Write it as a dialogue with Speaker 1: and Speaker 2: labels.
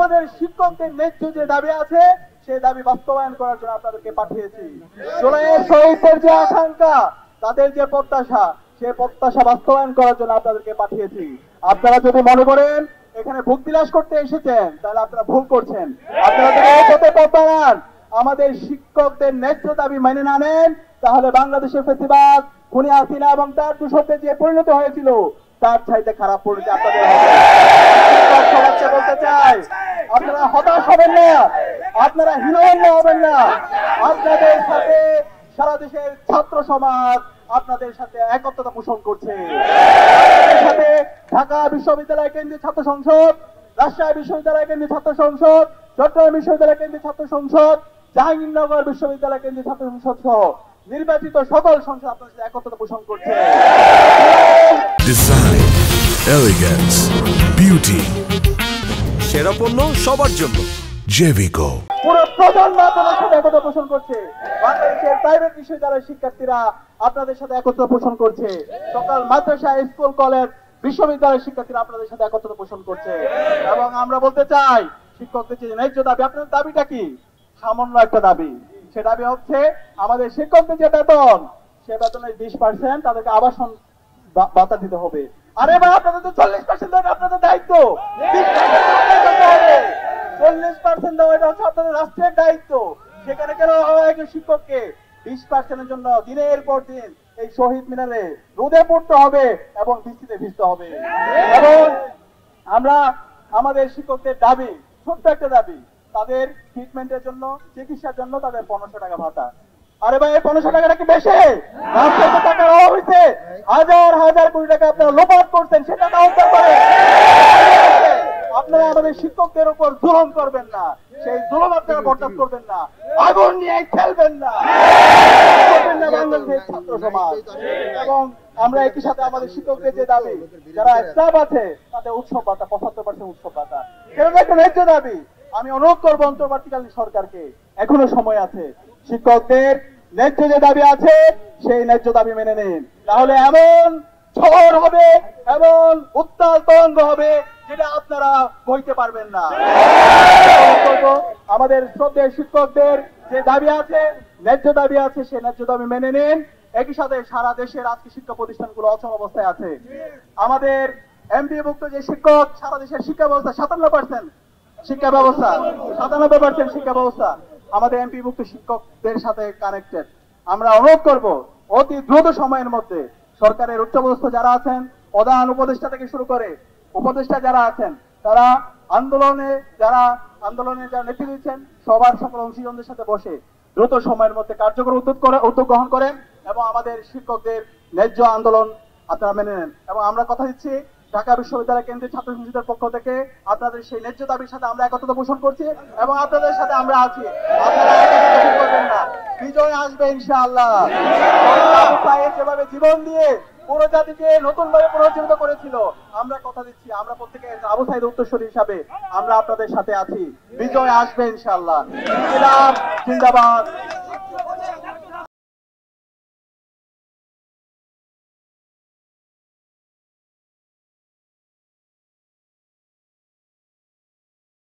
Speaker 1: আমাদের শিক্ষকদের ন্যায্য যে দাবি আছে সেই দাবি বাস্তবায়ন করার জন্য আপনাদেরকে পাঠিয়েছি। জুলাইয়ের শহীদদের যে আকাঙ্ক্ষা, তাদের যে প্রত্যাশা, সেই প্রত্যাশা বাস্তবায়ন করার জন্য আপনাদেরকে পাঠিয়েছি। আপনারা যদি মনে করেন এখানে ভোগ বিলাস করতে এসেছেন, তাহলে আপনারা ভুল করছেন। আপনারা যদি এই পথে পথ বাড়ান, আমাদের শিক্ষকদের ন্যায্য দাবি মেনে না নেন, তাহলে বাংলাদেশের ফ্যাসিবাদ, খুনি হাসিনা এবং তার দূষণে যে পরিণতি হয়েছিল তার চাইতে খারাপ পরিণতি আপনাদের হবে। শিক্ষক সমাজকে বলতে চাই, আপনারা হতাশ হবেন না, আপনারা হীনমন্য হবেন না। আপনাদের সাথে সারা দেশের ছাত্র সমাজ আপনাদের সাথে একত্রতা পোষণ করছে। আপনাদের সাথে ঢাকা বিশ্ববিদ্যালয় কেন্দ্রীয় ছাত্র সংসদ, রাজশাহী বিশ্ববিদ্যালয় কেন্দ্রীয় ছাত্র সংসদ, চট্টগ্রাম বিশ্ববিদ্যালয় কেন্দ্রীয় ছাত্র সংসদ, জাহাঙ্গীরনগর বিশ্ববিদ্যালয় কেন্দ্রীয় ছাত্র সংসদ সহ নির্বাচিত সকল সংসদ আপনাদের সাথে একত্রতা পোষণ করছে।
Speaker 2: ডিজাইন, এলিগেন্স, বিউটি, সেরা পণ্য সবার জন্য জেভিকো।
Speaker 1: পুরো প্রজন্ম আপনাদের সাথে একতা পোষণ করছে। বাংলাদেশের প্রাইভেট বিশ্ববিদ্যালয়ের শিক্ষার্থীরা আপনাদের সাথে একত্র পোষণ করছে। সকাল মাদ্রাসা, স্কুল, কলেজ, বিশ্ববিদ্যালয়ের শিক্ষার্থীরা আপনাদের সাথে একত্র পোষণ করছে। এবং আমরা বলতে চাই, শিক্ষকদের যে ন্যায্য দাবি, আপনাদের দাবিটা কি? সামান্য একটা দাবি। সে দাবি হচ্ছে আমাদের শিক্ষকদের যে বেতন, সে বেতনের 20% তাদেরকে আবাসন ভাতা দিতে হবে। আরে ভাই, আপনাদের তো 40% দেওয়া আপনাদের দায়িত্ব। 40% দেওয়া এটা হচ্ছে আপনাদের রাষ্ট্রের দায়িত্ব। সেখানে কেন একজন শিক্ষককে 20%-এর জন্য দিনের পর দিন এই শহীদ মিনারে রোদে পড়তে হবে এবং বৃষ্টিতে ভিজতে হবে? এবং আমরা আমাদের শিক্ষকদের দাবি, ছোট্ট একটা দাবি, তাদের ট্রিটমেন্টের জন্য, চিকিৎসার জন্য তাদের 1500 টাকা ভাতা। আরে ভাই, 1500 টাকাটা কি বেশি? রাষ্ট্রের টাকা দেওয়া হয়েছে, হাজার হাজার কোটি টাকা আপনারা লোপাট করছেন, সেটা উদ্ধার করেন। আপনারা আমাদের শিক্ষকদের উপর জুলুম করবেন না, সেই জুলুম আপনারা বরদাস্ত করবেন না, আগুন নিয়ে খেলবেন না, বাংলাদেশের ছাত্র সমাজ। এবং আমরা একই সাথে আমাদের শিক্ষকদের যে দাবি, যারা স্টাফ আছে তাদের উৎসব ভাতা, 75% উৎসব ভাতা, সেটা একটা ন্যায্য দাবি। আমি অনুরোধ করবো অন্তর্বর্তীকালীন সরকারকে, এখনো সময় আছে, শিক্ষকদের ন্যায্য যে দাবি আছে সেই ন্যায্য দাবি মেনে নিন। তাহলে এমন ঝড় হবে, এমন উত্তাল তরঙ্গ হবে যেটা আপনারা বইতে পারবেন না। আমাদের শ্রদ্ধেয় শিক্ষকদের যে দাবি আছে, ন্যায্য দাবি আছে, সেই ন্যায্য দাবি মেনে নিন। একই সাথে সারা দেশের আজকে শিক্ষা প্রতিষ্ঠানগুলো অচল অবস্থায় আছে। আমাদের এমপিভুক্ত যে শিক্ষক, সারা দেশের শিক্ষা ব্যবস্থা 57% শিক্ষা ব্যবস্থা, 97% শিক্ষা ব্যবস্থা আমাদের এমপিভুক্ত শিক্ষকদের সাথে কানেক্টেড। আমরা অনুরোধ করব, অতি দ্রুত সময়ের মধ্যে সরকারের উচ্চপদস্থ যারা আছেন, প্রধান উপদেষ্টা থেকে শুরু করে উপদেষ্টা যারা আছেন, তারা যারা নেতৃত্ব দিচ্ছেন, সবার সকল অংশীজনদের সাথে বসে দ্রুত সময়ের মধ্যে কার্যকর উদ্যোগ গ্রহণ করেন এবং আমাদের শিক্ষকদের ন্যায্য আন্দোলন আপনারা মেনে নেন। এবং আমরা কথা দিচ্ছি, ঢাকা বিশ্ববিদ্যালয় কেন্দ্রীয় ছাত্র সংসদের পক্ষ থেকে আপনাদের সেই ন্যায্য দাবির সাথে আমরা একত্রতা পোষণ করছি এবং আপনাদের সাথে আমরা আছি। আপনারা একত্রতা করবেন না, বিজয় আসবে ইনশাআল্লাহ। যেভাবে জীবন দিয়ে পুরো জাতিকে নতুন ভাবে পুনর্জীবিত করেছিল, আমরা কথা দিচ্ছি, আমরা প্রত্যেকে আবু সাইদ উত্তরসূরি হিসাবে আমরা আপনাদের সাথে আছি। বিজয় আসবে ইনশাআল্লাহ। জিন্দাবাদ।